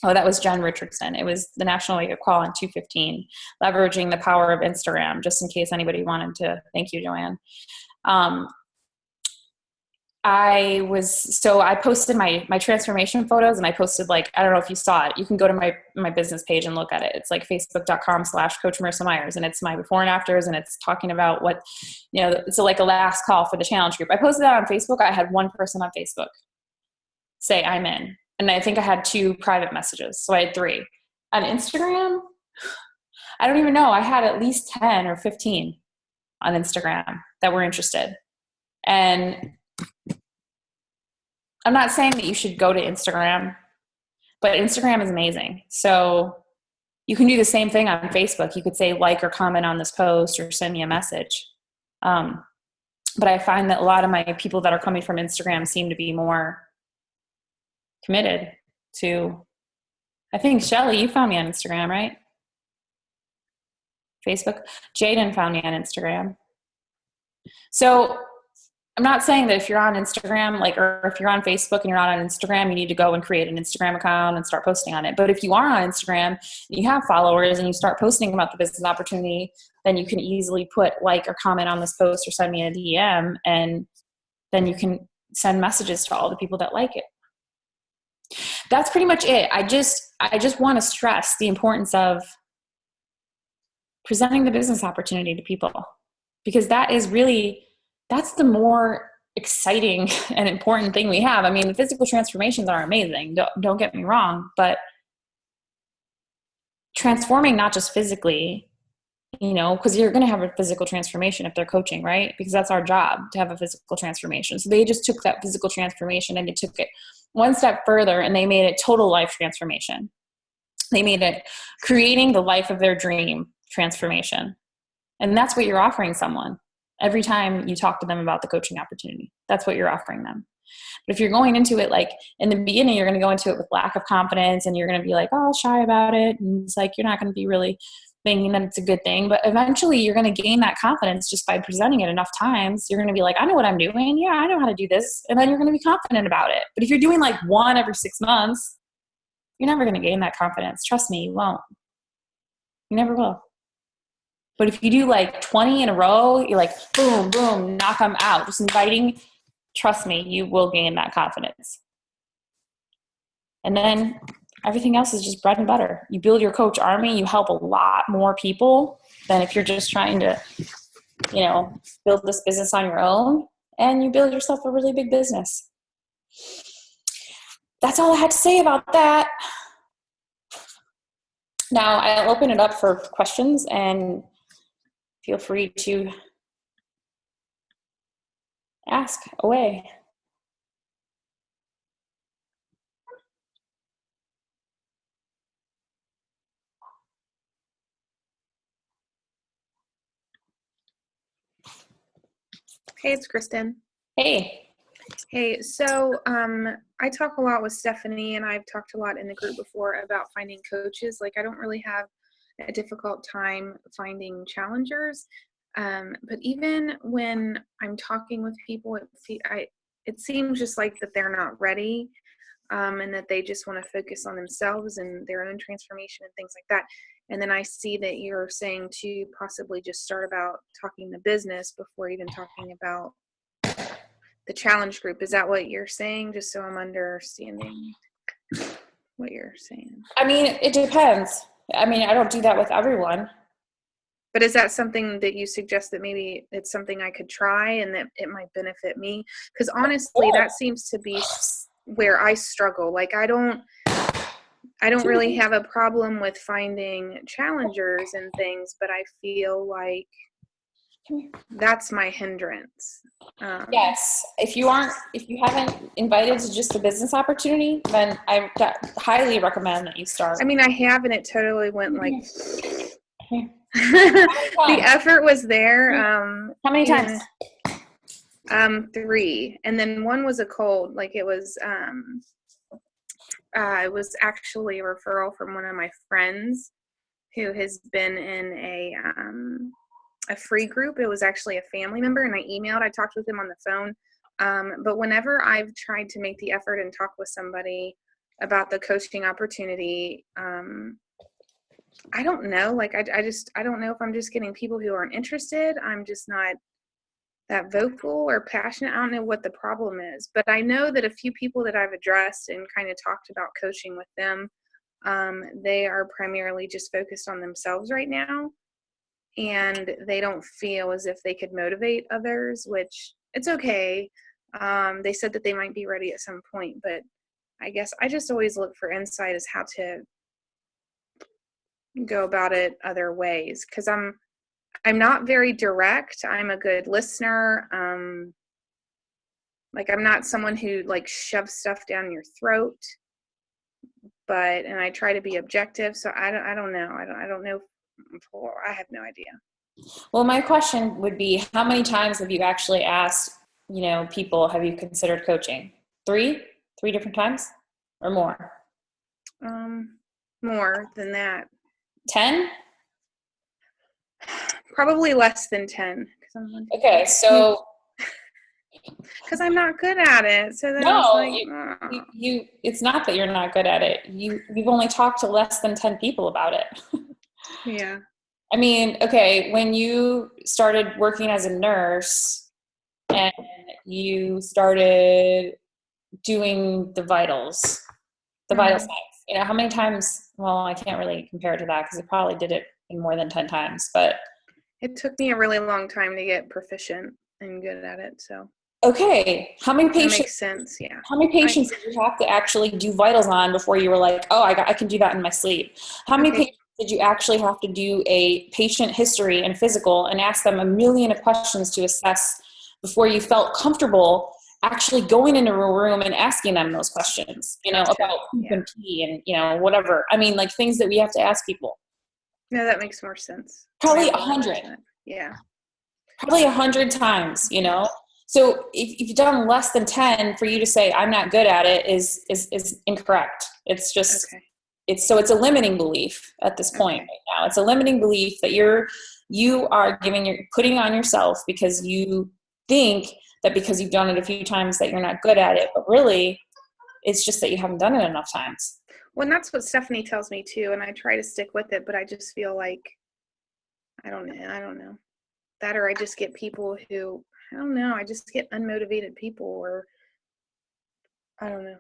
that was Jen Richardson. It was the National Wake Up Call on 2/15, leveraging the power of Instagram, just in case anybody wanted to. Thank you, Joanne. I posted my transformation photos, and I posted I don't know if you saw it. You can go to my business page and look at it. It's facebook.com/Coach Marissa Myers, and it's my before and afters, and it's talking about what, it's like a last call for the challenge group. I posted that on Facebook. I had 1 person on Facebook say I'm in. And I think I had 2 private messages. So I had 3. On Instagram, I don't even know. I had at least 10 or 15 on Instagram that were interested. And I'm not saying that you should go to Instagram, but Instagram is amazing. So you can do the same thing on Facebook. You could say like or comment on this post, or send me a message. But I find that a lot of my people that are coming from Instagram seem to be more committed to, I think, Shelly, you found me on Instagram, right? Facebook. Jaden found me on Instagram. So I'm not saying that if you're on Instagram, or if you're on Facebook and you're not on Instagram, you need to go and create an Instagram account and start posting on it. But if you are on Instagram and you have followers and you start posting about the business opportunity, then you can easily put like or comment on this post, or send me a DM, and then you can send messages to all the people that like it. That's pretty much it. I just want to stress the importance of presenting the business opportunity to people, because that's the more exciting and important thing we have. I mean, the physical transformations are amazing. Don't get me wrong, but transforming not just physically, because you're going to have a physical transformation if they're coaching, right? Because that's our job, to have a physical transformation. So they just took that physical transformation and they took it 1 step further, and they made it total life transformation. They made it creating the life of their dream transformation. And that's what you're offering someone every time you talk to them about the coaching opportunity. That's what you're offering them. But if you're going into it, in the beginning, you're going to go into it with lack of confidence, and you're going to be all shy about it. And it's you're not going to be really, thinking that it's a good thing, but eventually you're going to gain that confidence just by presenting it enough times. You're going to be like, I know what I'm doing. Yeah, I know how to do this. And then you're going to be confident about it. But if you're doing like one every 6 months, you're never going to gain that confidence. Trust me, you won't. You never will. But if you do like 20 in a row, you're like, boom, boom, knock them out. Just inviting, trust me, you will gain that confidence. And then everything else is just bread and butter. You build your coach army, you help a lot more people than if you're just trying to, build this business on your own, and you build yourself a really big business. That's all I had to say about that. Now I'll open it up for questions, and feel free to ask away. Hey, it's Kristen. Hey. Hey, so I talk a lot with Stephanie, and I've talked a lot in the group before about finding coaches. Like, I don't really have a difficult time finding challengers, but even when I'm talking with people, it seems just like that they're not ready, and that they just want to focus on themselves and their own transformation and things like that. And then I see that you're saying to possibly just start about talking the business before even talking about the challenge group. Is that what you're saying? Just so I'm understanding what you're saying. I mean, it depends. I mean, I don't do that with everyone. But is that something that you suggest that maybe it's something I could try and that it might benefit me? Because honestly, that seems to be where I struggle. Like, I don't really have a problem with finding challengers and things, but I feel like that's my hindrance. Yes. If you haven't invited to just a business opportunity, then I highly recommend that you start. I mean, I have, and it totally went like, the effort was there. How many times? 3. And then one was a cold, like it was actually a referral from one of my friends who has been in a free group. It was actually a family member, and I talked with him on the phone. But whenever I've tried to make the effort and talk with somebody about the coaching opportunity, I don't know. Like, I don't know if I'm just getting people who aren't interested. I'm just not that vocal or passionate. I don't know what the problem is, but I know that a few people that I've addressed and kind of talked about coaching with them, they are primarily just focused on themselves right now. And they don't feel as if they could motivate others, which it's okay. They said that they might be ready at some point, but I guess I just always look for insight as how to go about it other ways. Cause I'm not very direct. I'm a good listener. Like, I'm not someone who like shoves stuff down your throat, and I try to be objective. So I don't know. I don't know. I have no idea. Well, my question would be, how many times have you actually asked, people, have you considered coaching? 3 different times or more? More than that. 10? Probably less than 10. Okay, so because I'm not good at it. So then no, it's like, it's not that you're not good at it. You've only talked to less than 10 people about it. yeah. I mean, okay, when you started working as a nurse and you started doing the vital signs, how many times, well, I can't really compare it to that because I probably did it in more than 10 times, but it took me a really long time to get proficient and good at it. So, okay, how many patients? That makes sense, yeah. How many patients did you have to actually do vitals on before you were like, oh, I can do that in my sleep? How many patients did you actually have to do a patient history and physical and ask them a million of questions to assess before you felt comfortable actually going into a room and asking them those questions, about poop and pee and, whatever. I mean, like things that we have to ask people. No, that makes more sense. Probably 100. Yeah. Probably 100 times, So if you've done less than 10, for you to say I'm not good at it is incorrect. It's just it's a limiting belief at this point right now. It's a limiting belief that you are putting on yourself because you think that because you've done it a few times that you're not good at it, but really it's just that you haven't done it enough times. Well, and that's what Stephanie tells me too, and I try to stick with it, but I just feel like I don't know. That, or I just get people who, I don't know, I just get unmotivated people, or I don't know.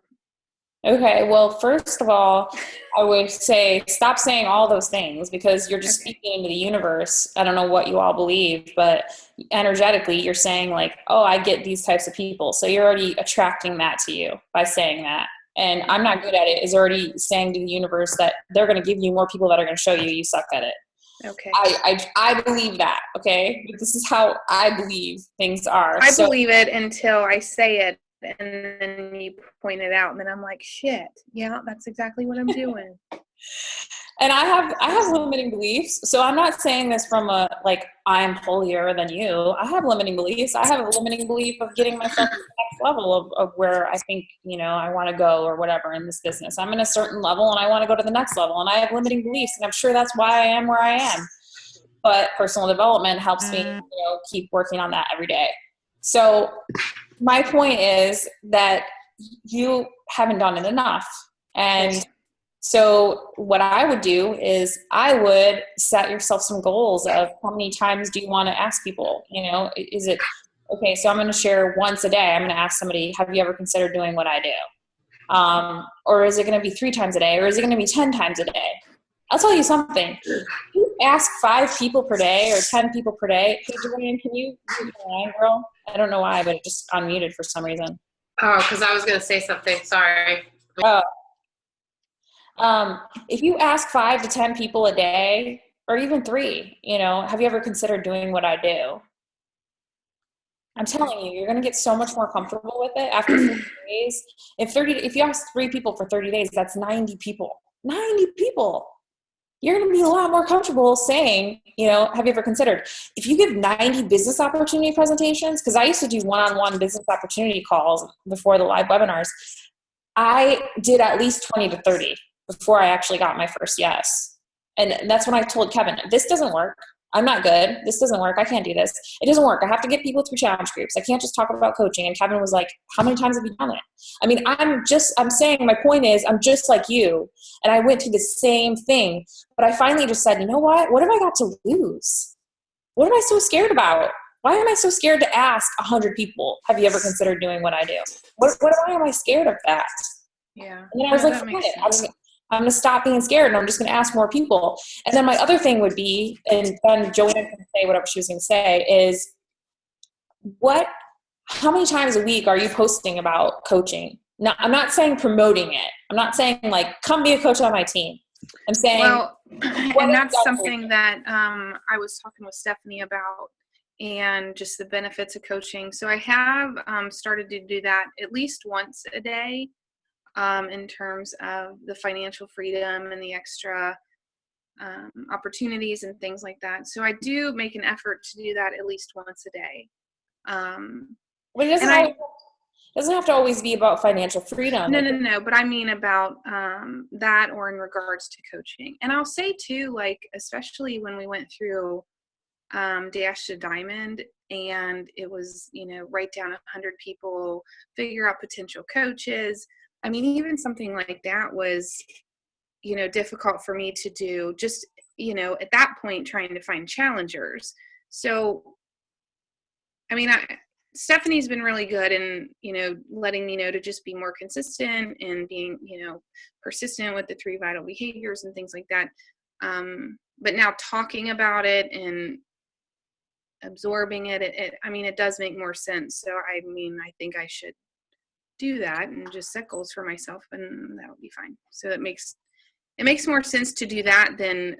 Okay, well, first of all, I would say stop saying all those things because you're just speaking into the universe. I don't know what you all believe, but energetically you're saying like, oh, I get these types of people. So you're already attracting that to you by saying that. And I'm not good at it is already saying to the universe that they're going to give you more people that are going to show you suck at it. Okay. I believe that, okay? But this is how I believe things are. I believe it until I say it, and then you point it out, and then I'm like, shit, yeah, that's exactly what I'm doing. And I have limiting beliefs. So I'm not saying this from a, like, I'm holier than you. I have limiting beliefs. I have a limiting belief of getting myself to the next level of where I think, I want to go or whatever in this business. I'm in a certain level and I want to go to the next level. And I have limiting beliefs. And I'm sure that's why I am where I am. But personal development helps me, keep working on that every day. So my point is that you haven't done it enough. And so what I would do is I would set yourself some goals of how many times do you want to ask people, is it, okay, so I'm going to share once a day. I'm going to ask somebody, have you ever considered doing what I do? Or is it going to be 3 times a day? Or is it going to be 10 times a day? I'll tell you something. You ask 5 people per day or 10 people per day. Hey, Joanne, can you mute your line, girl? I don't know why, but it just unmuted for some reason. Oh, because I was going to say something. Sorry. If you ask 5 to 10 people a day, or even 3, have you ever considered doing what I do? I'm telling you, you're going to get so much more comfortable with it after 30 days. If you ask 3 people for 30 days, that's 90 people. 90 people. You're going to be a lot more comfortable saying, have you ever considered? If you give 90 business opportunity presentations, because I used to do one-on-one business opportunity calls before the live webinars, I did at least 20 to 30 before I actually got my first yes. And that's when I told Kevin, this doesn't work. I'm not good. This doesn't work. I can't do this. It doesn't work. I have to get people through challenge groups. I can't just talk about coaching. And Kevin was like, how many times have you done it? I mean, I'm saying my point is I'm just like you. And I went through the same thing. But I finally just said, you know what? What have I got to lose? What am I so scared about? Why am I so scared to ask 100 people, have you ever considered doing what I do? Why am I scared of that? Yeah. And then I was like, forget it. I'm going to stop being scared and I'm just going to ask more people. And then my other thing would be, and then Joanne can say whatever she was going to say, is how many times a week are you posting about coaching? Now, I'm not saying promoting it. I'm not saying like, come be a coach on my team. I'm saying, well, and that's something that I was talking with Stephanie about, and just the benefits of coaching. So I have started to do that at least once a day. In terms of the financial freedom and the extra opportunities and things like that. So I do make an effort to do that at least once a day. But it doesn't have to always be about financial freedom. No. But I mean about that, or in regards to coaching. And I'll say too, like, especially when we went through Dash to Diamond, and it was, write down 100 people, figure out potential coaches. I mean, even something like that was, difficult for me to do, just, at that point, trying to find challengers. So, I mean, Stephanie's been really good in, letting me know to just be more consistent and being, persistent with the 3 vital behaviors and things like that. But now talking about it and absorbing it, it does make more sense. So, I think I should do that and just set goals for myself, and that'll be fine. So it makes more sense to do that than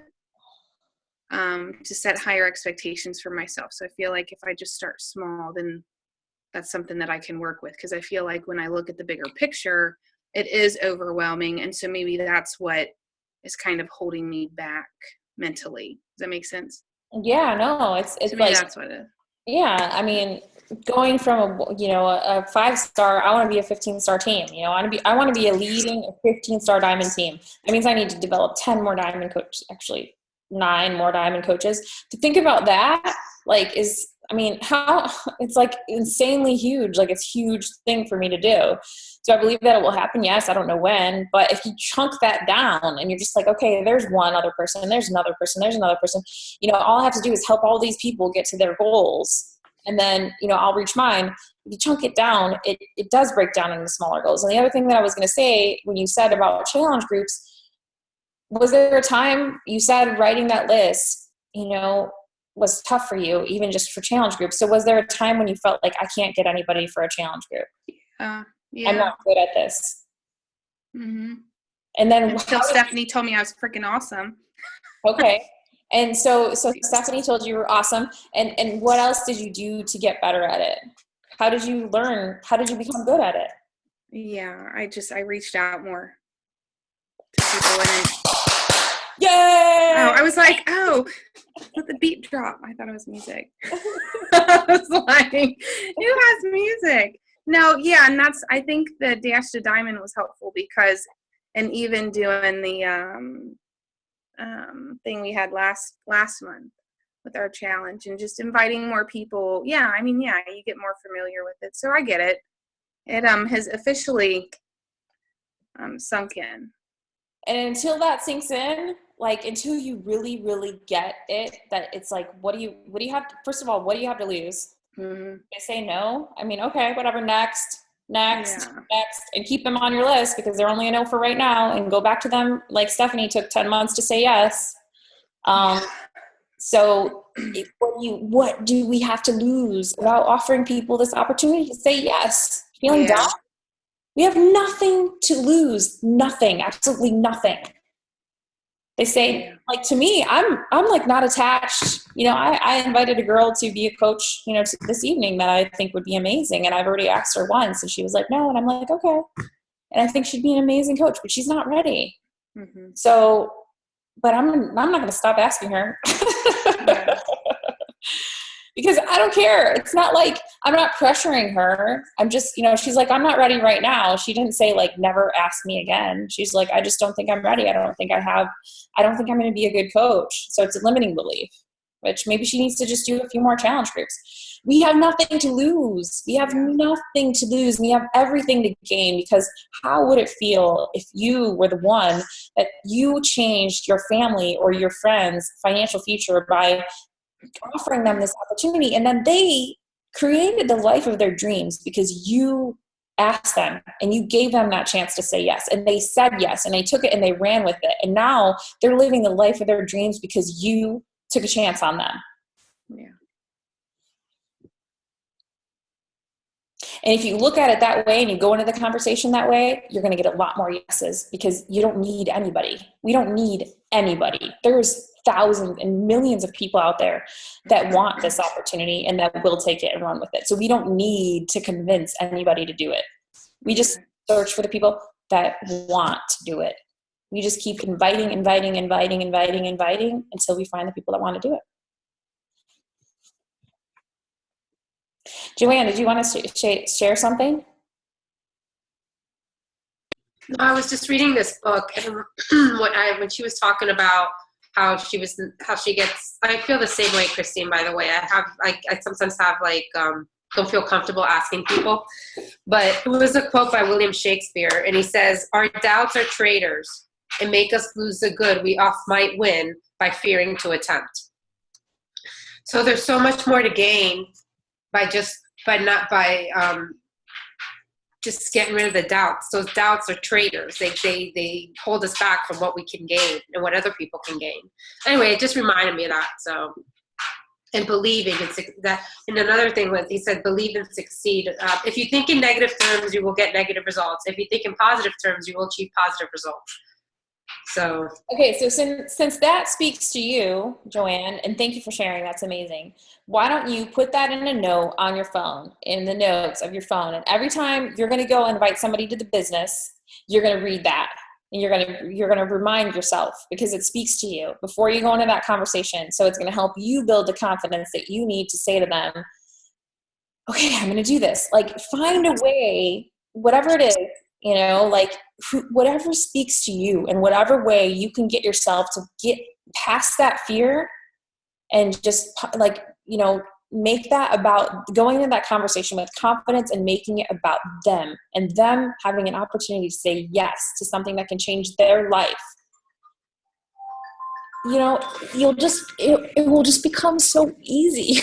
to set higher expectations for myself. So I feel like if I just start small, then that's something that I can work with, because I feel like when I look at the bigger picture, it is overwhelming, and so maybe that's what is kind of holding me back mentally. Does that make sense? Yeah, no, it's like, that's what it is. Yeah, I mean, going from a 5-star, I want to be a 15-star team. I want to be a leading a 15-star diamond team. That means I need to develop 10 more diamond coaches, actually 9 more diamond coaches. To think about that, how it's like insanely huge. Like, it's a huge thing for me to do. So I believe that it will happen. Yes, I don't know when, but if you chunk that down and you're just like, okay, there's one other person, there's another person, there's another person, all I have to do is help all these people get to their goals. And then, I'll reach mine. If you chunk it down, it does break down into smaller goals. And the other thing that I was going to say, when you said about challenge groups, was there a time you said writing that list, was tough for you, even just for challenge groups? So was there a time when you felt like, I can't get anybody for a challenge group? Yeah. I'm not good at this. Mm-hmm. And then until Stephanie told me I was freaking awesome. Okay. And so Stephanie told you were awesome. And what else did you do to get better at it? How did you learn? How did you become good at it? Yeah, I reached out more to people and Yay! oh, I was like, let the beat drop. I thought it was music. I was like, who has music? No, yeah, and I think the Dash to Diamond was helpful because, and even doing the thing we had last month with our challenge and just inviting more people. Yeah, I mean, yeah, you get more familiar with it. So I get it. It has officially sunk in. And until that sinks in, like, until you really, really get it, that it's like, what do you have to, first of all, what do you have to lose? Mm-hmm. They say no. I mean, okay, whatever, next, and keep them on your list because they're only a no for right now, and go back to them. Like Stephanie took 10 months to say yes. So what do we have to lose about offering people this opportunity to say yes? Feeling dumb? We have nothing to lose. Nothing, absolutely nothing. They say, like, to me, I'm like not attached. I invited a girl to be a coach, this evening that I think would be amazing. And I've already asked her once and she was like, no. And I'm like, okay. And I think she'd be an amazing coach, but she's not ready. Mm-hmm. So, but I'm not going to stop asking her. Because I don't care. It's not like I'm not pressuring her. I'm just, she's like, I'm not ready right now. She didn't say, like, never ask me again. She's like, I just don't think I'm ready. I don't think I'm going to be a good coach. So it's a limiting belief, which maybe she needs to just do a few more challenge groups. We have nothing to lose. We have nothing to lose. We have everything to gain, because how would it feel if you were the one that you changed your family or your friends' financial future by offering them this opportunity, and then they created the life of their dreams because you asked them and you gave them that chance to say yes, and they said yes, and they took it and they ran with it, and now they're living the life of their dreams because you took a chance on them. Yeah. And if you look at it that way and you go into the conversation that way, you're going to get a lot more yeses, because you don't need anybody. We don't need anybody. There's thousands and millions of people out there that want this opportunity and that will take it and run with it. So we don't need to convince anybody to do it. We just search for the people that want to do it. We just keep inviting until we find the people that want to do it. Joanne, did you want to share something? I was just reading this book, and when she was talking about how she gets, I feel the same way, Christine, by the way. I sometimes have don't feel comfortable asking people, but it was a quote by William Shakespeare, and he says, "Our doubts are traitors and make us lose the good we oft might win by fearing to attempt." So there's so much more to gain by just getting rid of the doubts. Those doubts are traitors. They hold us back from what we can gain and what other people can gain. Anyway, it just reminded me of that. So, and believing that. And another thing was, he said, believe and succeed. If you think in negative terms, you will get negative results. If you think in positive terms, you will achieve positive results. So okay, so since that speaks to you, Joanne, and thank you for sharing, that's amazing. Why don't you put that in a note on your phone, in the notes of your phone, and every time you're going to go invite somebody to the business, you're going to read that, and you're going to remind yourself, because it speaks to you before you go into that conversation. So it's going to help you build the confidence that you need to say to them, okay, I'm going to do this. Like find a way, whatever it is, you know, like whatever speaks to you and whatever way you can get yourself to get past that fear and just like, you know, make that about going into that conversation with confidence and making it about them and them having an opportunity to say yes to something that can change their life. You know, it will just become so easy.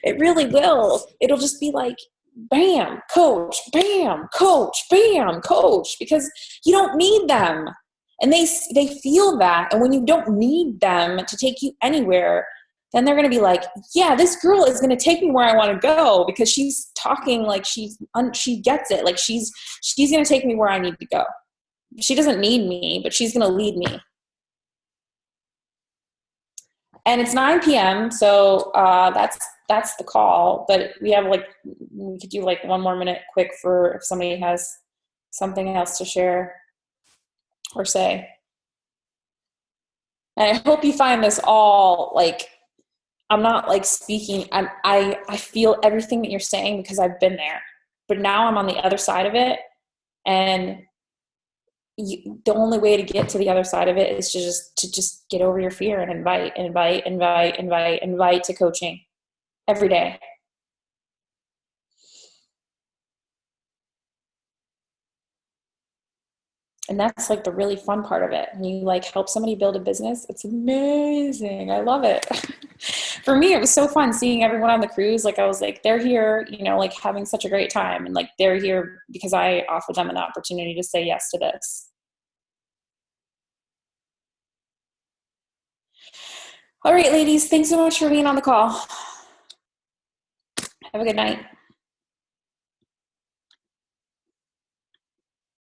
It really will. It'll just be like, bam, coach, bam, coach, bam, coach, because you don't need them. And they feel that. And when you don't need them to take you anywhere, then they're going to be like, yeah, this girl is going to take me where I want to go because she's talking like she gets it. Like she's going to take me where I need to go. She doesn't need me, but she's going to lead me. And it's 9 p.m. So that's the call. But we could do like one more minute quick for if somebody has something else to share or say. And I hope you find this all like, I'm not like speaking, I feel everything that you're saying because I've been there. But now I'm on the other side of it. And the only way to get to the other side of it is to just get over your fear and invite to coaching every day. And that's like the really fun part of it. When you like help somebody build a business, it's amazing. I love it. For me, it was so fun seeing everyone on the cruise. Like I was like, they're here, you know, like having such a great time. And like, they're here because I offered them an opportunity to say yes to this. All right, ladies, thanks so much for being on the call. Have a good night.